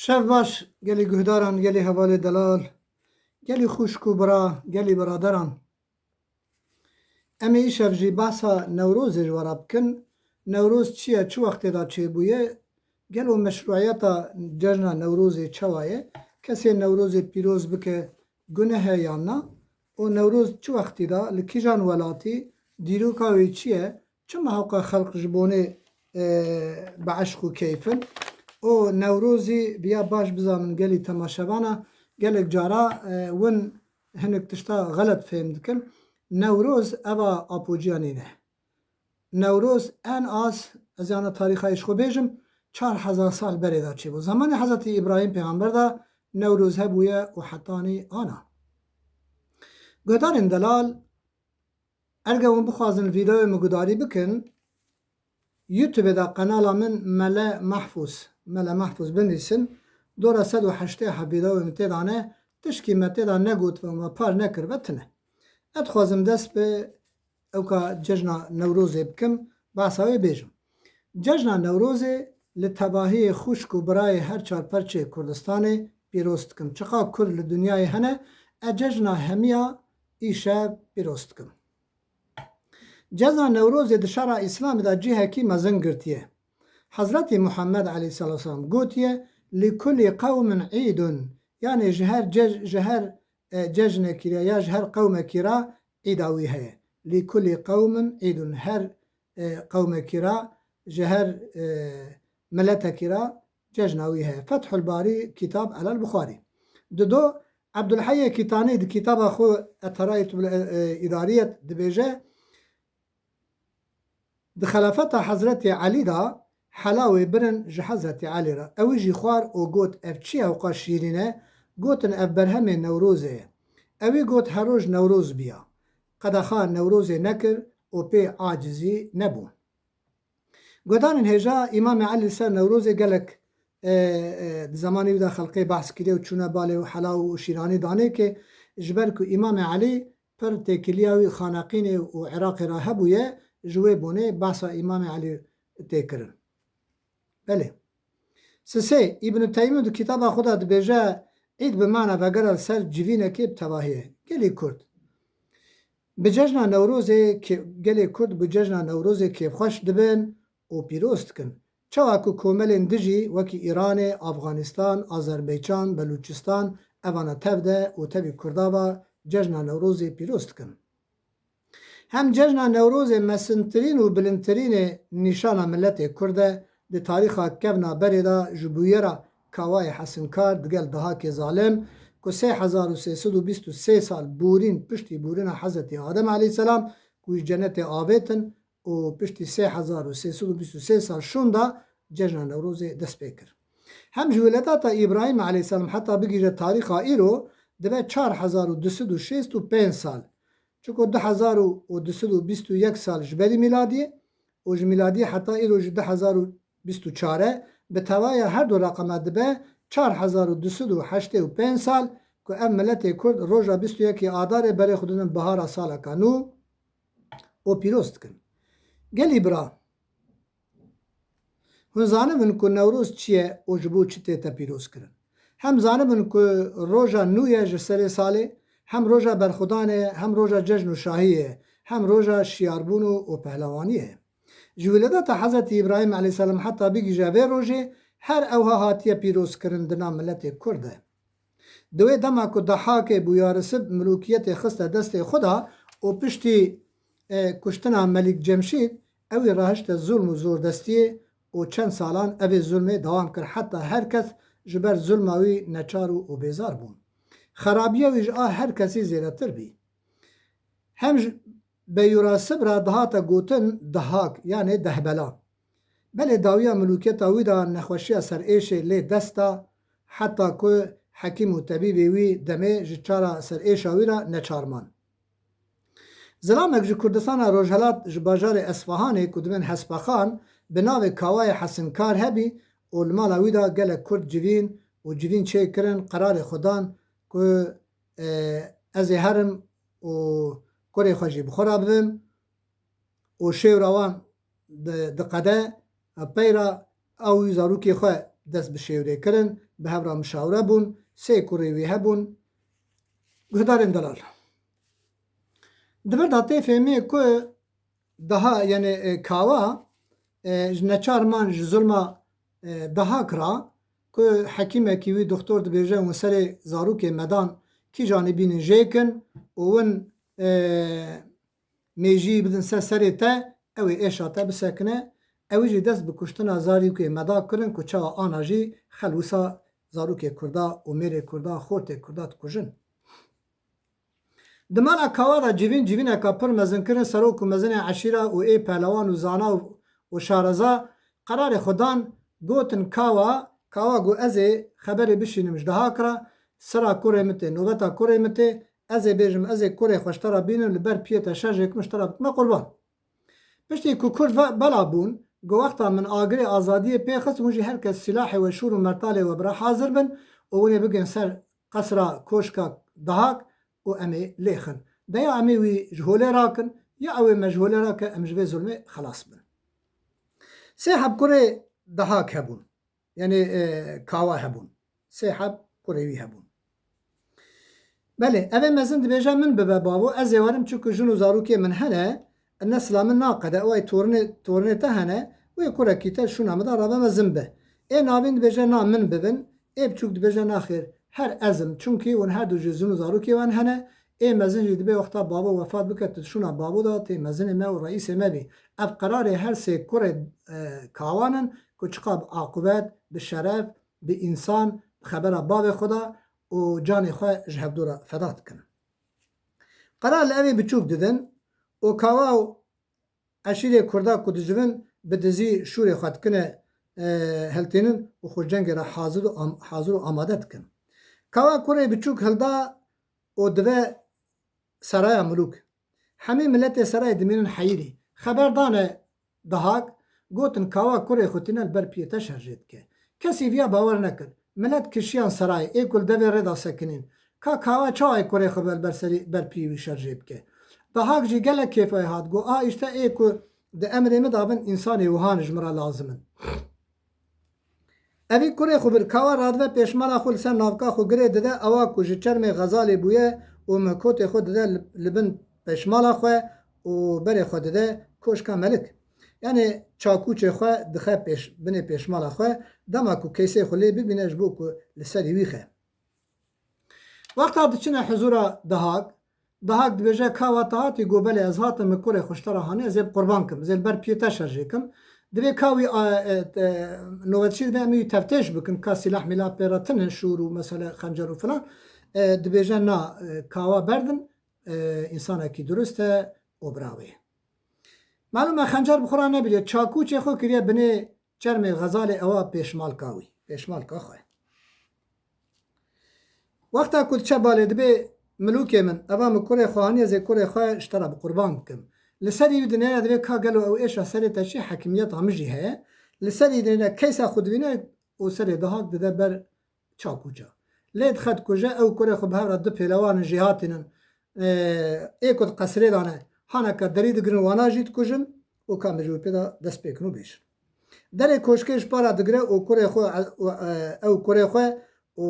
شەف باش gelê guhdaran, gelê hevalê delal, gelê xuşk û bira, gelê biraderan. Em ê îşev jî behsa Newrozê ji we re bikin. Newroz çi ye, çi wextê de çêbûye? Gelo meşruiyeta cejna Newrozê çawa ye? Kesê Newrozê pîroz bike guneh e yan na? û Newroz çi wextî da li kîjan welatî dîroka wê çi ye? Çima hewqa xelq ji bonê bi eşq û keyfin? û Newrozî biya baş bizanin gelî temaşevana gelek cara win hinek tişta xelet fêm dikin. Newroz eva apojiyanê ne. Newroz en az ez yana tarîxa ji xwe bêjim 4000 sal berê da çêbû. Zamanê Hezretî İbrahîm pêxember da Newroz hebûye û hetanî ana. Guhdarên delal erge hûn bixwazin vîdeoyê min gudarî bikin, YouTube'ê da qenala min Mele Mahfûz binivîsin. Dora 180 vîdeoyê min tê de hene, tişkî me tê de negotin ve par nekiribe tune. Ez dixwazim dest bi ewka cejna Newrozê bikim, behsa wê bêjim. Cejna Newrozê li tebahiyê xuşk û birayê her çar perçê Kurdistanê pîroz dikim. Çiqa Kurd li dunyayê hene, ez cejna hemiya îşev pîroz dikim. Cejna Newrozê di şera İslamê de cihekî mezin girtiye. Hazretî Muhammed aleyhisselam gotiye li kulî qewmin îdun, yani ji her cejnekî re ya ji her qewmekî re îda wî heye. Li kulî qewmin îdun, her qewmekî re ji her milletekî re cejna wî heye. Fethul Barî kitâb elel Buxarî. Dido Abdulhayê Kîtanî di kitaba xwe Eterayetül İdariyet dibêje di xelafeta Hazretî Alî da helawê birin ji Hazretî Alî re. Ew jî xwar û got ev çi ewqa şîrîn e? Gotin ev berhemê Newrozê ye. Ew ê got her roj Newroz biya. Qedexa Newrozê nekir û pê acizî nebû. Guhdarên hêja İmamê Alî ser Newrozê gelek di zamanê wî de xelkê behs kiriye û çûne balê û helaw û şîranî danê kê ji ber ku İmamê Alî pir têkiliya wî xaneqînê û Iraqê re hebûye, ji wê bonê behsa İmamê Alî tê kirin. Belê. Sisê İbn Teymî di kitaba xwe de dibêje îd bi mana vegerel ser civînekê bi tevahî ye. Gelê Kurd. Bi cejna Newrozê gelê Kurd bi cejna Newrozê kêfxweş dibin û pîroz dikin. Çawa ku komelên dijî wekî Îranê, Afganistan, Azerbeycan, Belûçistan evana tev de û tevî Kurda ve cejna Newrozê pîroz dikin. Hem cejna Newrozê mesintirîn û bilindtirînê nîşana milletê Kurd e, di tarîxa kevna berê de ji bûyera Kawayê Hesinkar digel dihakê zalim ku 3323 sal bûrîn piştî bûrîna Hezretî Adem aleyhisselam ku ji cenetê avêtin û piştî 3323 sal şûn da cejna Newrozê dest pê kir. Hem ji weledata İbrahîm aleyhisselam heta bigîje tarîxa îro dibe 4265 sal. Çuko 2221 sal ji berî miladiyê û ji miladiyê heta îro ji 2024 bi tevaya her du reqema dibe 4285 sal ku ev milletê Kurd roja 21 Adarê berê xwe didin bihara saleka nû û pîroz dikin. Gelî bira, hûn zanibin ku Newroz çi ye û ji bo çi tê te pîroz kirin. Hem zanibin ku roja nû ye ji serê salê, hem roja berxwedanê ye, hem roja cejn û şahiyê ye, hem roja şiyarbûn û pehlewaniyê ye. Ji weledata Hezretî İbrahîm aleyhisselam heta bigîje vê rojê her ewha hatiye pîrozkirin di nav milletê Kurd de. Di wê dema ku dehakê bûyarisib milûkiyetê xiste destê xwe da û piştî kuştina Melik Cemşîd ew ê rahişte zulm û zordestiyê û çend salan evê zulmê dewam kir heta herkes ji ber zulma wî neçar û bêzar bûn. Xerabiya wî ji a her kesî zêdetir bî. Hem beyûra sibra dihata gotin dehak yani dehbela. Belê dawiya milûkiyeta wî da nexweşiya serêşê lê dest da heta ku hekîm û tebîbê wî demê ji çara serêşa wî re neçarman. Zilamek ji Kurdistana Rojhilat ji bajarê Esfahanê ku dibin Hespexan bi navê Kawayê Hesinkar hebî û li mala wî da gelek Kurd civîn û civîn çê kirin qerarê xwe dan ku ez ê herim û kurê xwe jî bi xwe re bibim û şêwra wan diqede peyra ew zarokê xwe دست بشیوره کرن به هفرا مشاوره بون سه کوری وی هبون گهدارن دلال دبر داته فهمی که daha yani kava neçar man ji zulma daha kira ku hekîmekî wî doktor dibêje û serê zarokê medan kî janîbînin jêkin û win mêjî bidin ser serê te ew ê êşa te bisekine ew jî dest bi kuştina zarokê meda kirin ku çawa ana jî xel wisa zarokê Kurda û mêrê Kurda xortê Kurda dikujin. Di mala kawa da civîneka pir mezinkirin serok û mezinê eşîra û ê pehlewan û zana û şareza qerarê xwe dan gotin kawa got ez ê xeberê bişînim ji daha kira sira kurê min tê nûbeta kurê min tê ez ê bêjim ez ê kurê xwe ji te re bînim li ber piyê te şerjê ji te re bitime qurban. Piştî ku Kurd bela bûn got wexta min agirê azadiyê pê xist hûn jî herkes silahê we şûr û mertalê we bira hazir bin û hûn ê bigin ser qesra koşka dahak û em ê lêxin. De ya em ê wî ji holê rakin ya ew ê me ji holê rake em ji vê zulmê xelas bin. Sê hebkurê dahak hebûn yani kawa hebûn. Sê heb kurê wî hebûn. Belê ev ê mezin dibêje min bibe bavo ez ê werim çûku jin û zarokê min hene nesla min naqede ew ê tornê te hene wê kurekî te şûna min da rabe mezin be. Ê navîn dibêje na min bibin ê biçûk dibêje naxêr her ezim çûnkî hûn her du jî jin û zarokê wan hene ê mezin jî dibe wexta bavo wefat bike tu şûna bavo da tê mezinê me û reîsê me bî. Ev qerarê her sê kurê kawanin ku çiqa bi aqibet bi şeref bi însan bi xebera bavê xwe da û canê xwe ji hevdûra feda dikin. Qerar li evê biçûk didin û kawa û eşîrê Kurda ku dijivin bi dizî şûrê xwe dikine heltênin û xwecengê re hazir û amade dikin. Kawa kurê biçûk hilda û dive seraya milûk. Hemî milletê serayê dimînin heyîrî. Xeber dane dahak gotin kawa kurê xwe tîne li ber piyê te şerjê dike. Kesî viya bawer nekir. Millet kişiyan serayê ê ku li devê rêda sekinîn. Ka kawa çawa kurê xwe ber piyê wî şerjê bike. Dahak jî gelek kêfê hat got a îşte ê ku di emrê min dabin însanê wihan ji min re lazim in. Evî kurê xwe bir kawa radibe pêşmala xwe li ser navka xwe girê dide ewa ku ji çermê Xezalê bûye û mekotê xwe dide li bin pêşmala xwe û berê xwe dide koşka melik. Yani çakûçê xwe dixe binê pêşmala xwe dema ku keysê xwe lê bibîne ji bo ku li serî wî xe. Wexta diçine huzûra dahak dibêje kawa te hatî got belê ez hatim min kurê xwe ji te re hanê ez ê qurban kim ez ê li ber piyê te şerjê kim. Divê ka wî navçî dibe em wî teftêş bikin ka silah mîla pê re tinin şûr û mesela xencer û filan dibêje na kawa berdin însanekî durist e û biravê. Malûm e xencer bi xwe re nebîliye çakûçê xwe kiriye binê çermê Xezalê ewa pêşmalka wî pêşmalka xwe. Wexta ku diçe balê dibê milûkê min eva min kurê xwe hanî ez ê kurê xwe ji te re bi qurban bikim. Li serî wî dinêre divê ka gelo ew êşa serê te çi hekimiyeta min jî heye li serî dinêre keysa xwe dibîne û serê dahak dide ber çakûca. Lê dixet ku je ew kurê xwe bi hev re du pêlewanin jî hatînin ê ku di qesirê dane haneka derî digirin wana jî dikujin û ka min jî wê pê de dest pêkin û bêjin. Derê koşkê ji para digire û kurê xwe ew kurê xwe û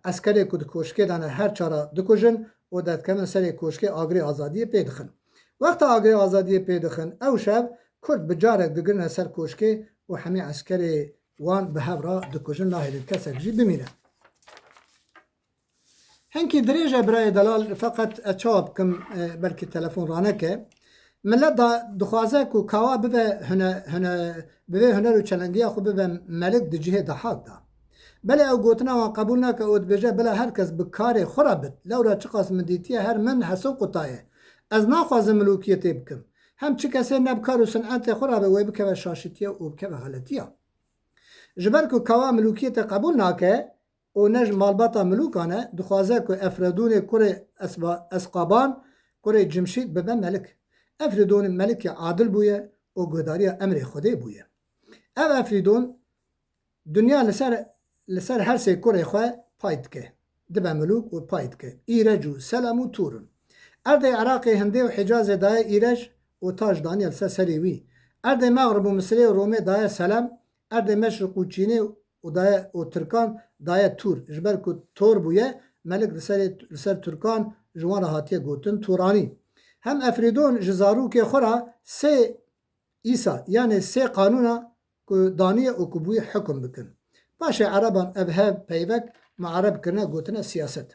eskerê ku di koşkê dane her çara dikujin û derdikevin serê koşkê agirê azadiyê pê dixin. Wexta agirê azadiyê pê dixin ew şev Kurd bi carek digirine ser koşkê û hemî eskerê wan bi hev re dikujin nahêlin kesek jî bimîne. Henkî dirêj e birayê delal feqet ez çawa bikim belkî telefon raneke. Millet da dixwaze ku kawa bibe bivê huner û çelengiya xwe bibe melik di cihê dahak da. Belê ew gotina wan qebûl nake û dibêje bila herkes bi karê xwe re bit lewra çi qas min dîtiye her min hesû qutaye. Ez naxwazim milûkiyetê bikim. Hem çi kesê ne bi kar û sinetê xwe re be wê bikeve şaşîtiye û bikeve xeletiya. Ji ber ku kawa milûkiyetê qebûl nake û ne ji malbata milûkan e dixwaze ku Efredûnê kurê Esqaban kurê Cimşîd bibe melik. Efrîdûn melikê adil bûye û guhdariya emrê Xwedê bûye. Ev Efrîdûn dunya li ser her sê kurê xwe pay dike. Dibe milûk û pay dike. Îrej û Selem û Tûrun. Erdê Iraqê Hindê û Hicazê daye îrej û taj daniye li ser serê wî. Erdê Megrib û Misrê û Romê daye Selem. Erdê Meşriq û Çînê و دایه و ترکان دایه تور جبر کو تور بویه ملک لسر ترکان جوان هاتیه گوتن تورانی هم افریدون جزارو که خورا سه ایسا یعنی سه قانونا که دانیه و کبوی حکم بکن باشه عربان ابهاب پیوک معرب کرنه گوتنه سیاست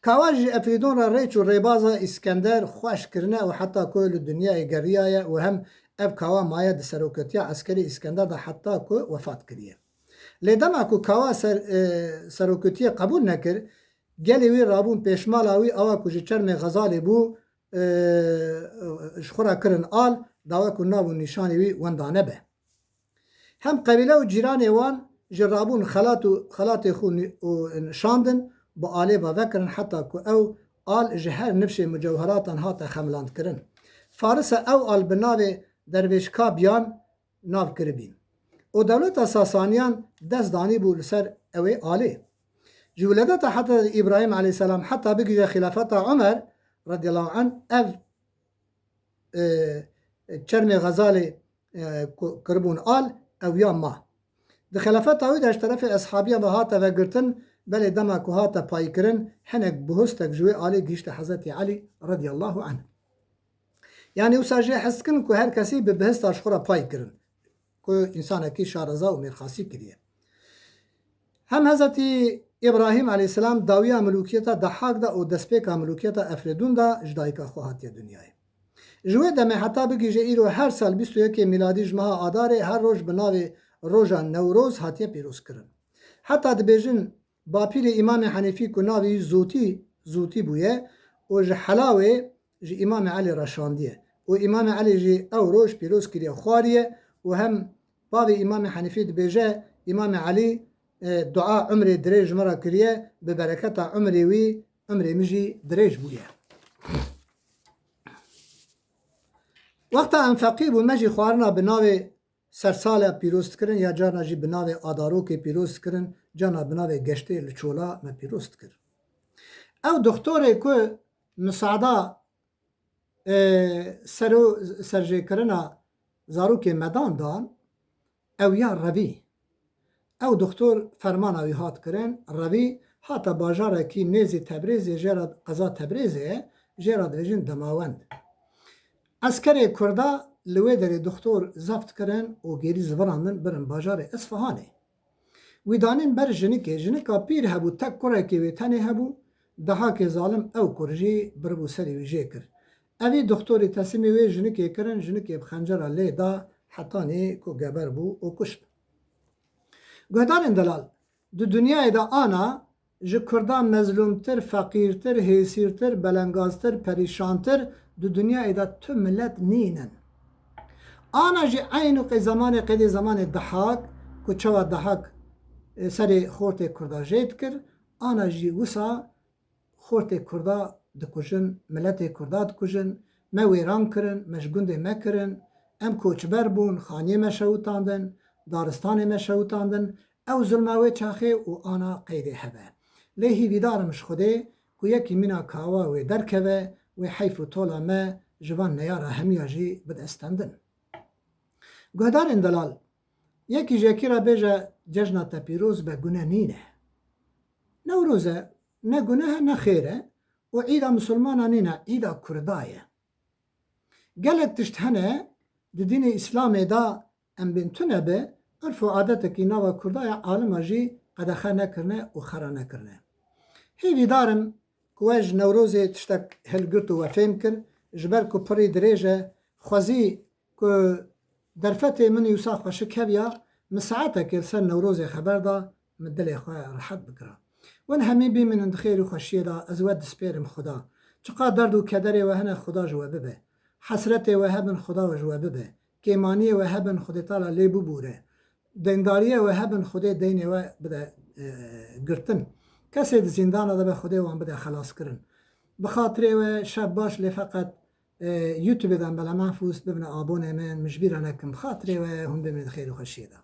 کاواج افریدون را ریچ و ریبازا اسکندر خوش کرنه و حتی کل دنیای گریایه و هم اب کاوا مایه د سروکتیا عسکری اسکندر دا حتی که وفات کریه لیدما که کاوا سروکتیا قبول نکر گلی وی رابون پیشمالاوی آوا کجی چرم غزالی بو شخورا کرن آل داوا که ناو نشانی وی وندانه به هم قبیله و جیران وان جرابون خلات خون شاندن با آله با وکرن حتی که او آل جهر نفش مجوهرات هاتا خملاند کرن فارس او آل بناو درویشکا بیان ناو کربین و دولت ساسانیان دست دانی بو لسر اوی آله جولدت حتی ابراهیم علیه السلام حتی بگیجه خلافت عمر رضی الله عنه او چرم غزال کربون آل او یا ما د خلافت اوی داشت طرف اصحابیه به هاتا وگرتن بله دما که هاتا پای کرن هنک بهستک جوی آلی گیشت حضرت علی رضی الله عنه یعنی او ساجه حس کن که هر کسی به بهستاش خورا پای کرن که انسان اکی شارزا و میرخاصی کریه هم حضرت ابراهیم علیه السلام داویا ملوکیتا دحاق دا و دسپیکا ملوکیتا افریدون دا جدایکا خواهاتی دنیای جوی دمه حتی بگیجه ایرو هر سال 21 میلادی جمعه آداره هر روز بناوی روژا نوروز هاتیه پیروز کرن حتی دبیجن باپیر امام حنیفی که ناوی زوتی بویه و جه حلاوه جه امام علی رشاندیه و امام علی جه او روش پیروز کریه خواریه و هم بابی امام حنیفی دبیجه امام علی دعا عمر دریج مرا کریه به برکت عمر وی عمر مجی دریج بویه وقتا انفقی بو مجی خوارنا بناوی سرسال پیروز کرن یا جانا جی بناوی آدارو که پیروز کرن جانا بناوی گشته لچولا ما پیروز کرن او دکتوره که مساعده سرجه کرنا زارو که مدان دان او یا روی او دکتور فرمان اوی هات کرن روی حتی باجاره کی نیزی تبریزی جرد قضا تبریزی جرد ویجن دماوند عسکر کرده لوی داری دکتور زفت کرن و گیری زبراندن برن باجار اصفهانه وی دانین بر جنکا پیر هبو تک کره که وی تنه هبو دها که ظالم او کرجی بربو سری وی جه کر اوی دکتوری تصمی وی جنکی کرن جنکی بخنجر لی دا حتی نه که گبر بو و کشت گهدارن دلال دو دنیای دا آنا جه کردان مظلومتر، فقیرتر، حیثیرتر، بلنگازتر، پریشانتر دو دنیای دا تو ملت نینن آنا جی عینو که زمان دحاک که چوا دحاک سر خورت کردا جید کر آنا جی وسا خورت کردا دکوشن ملت کردا دکوشن ما ویران کرن مشگونده مکرن ام کوچبر بون خانی مشوتاندن دارستان مشوتاندن او ظلماوی چاخه و آنا قیده هبه لیهی ویدارمش خوده که یکی منا کاوا و درکوه و حیف و طولا ما جوان نیارا همیا جی بدستندن گهدار اندلال یکی جاکی را بیجه ججنات پیروز به گناه نینه نوروزه نه گناه نه خیره و عیدا مسلمان نینه عیدا کردایه گلک تشت هنه دی دین اسلام دا ام بنتونه به عرف و عادتکی نوا کردای عالم جی قدخه نکرنه و خرا نکرنه هیوی دارم کواج نوروزه تشتک هلگرت و فهم کر جبر که پری دریجه خوزی که در فتح من یوسا خوش کبیا مساعته که سر نوروز خبر دا مدل خواه راحت بکرا ون همین بی من اندخیر و خوشیه دا از ود سپیرم خدا چقا درد و کدر و هنه خدا جوابه به حسرت و هبن خدا و جوابه به کیمانی و هبن خود تعالی لی ببوره دینداری و هبن خود دین و بده گرتن کسی زندان دا به خود وان بده خلاص کرن بخاطر و شب باش لی فقط یوتیوب دن بلا محفوظ ببنه آبونه من مجبیرانه کم خاطره و هم بمید خیر و خوشیه دا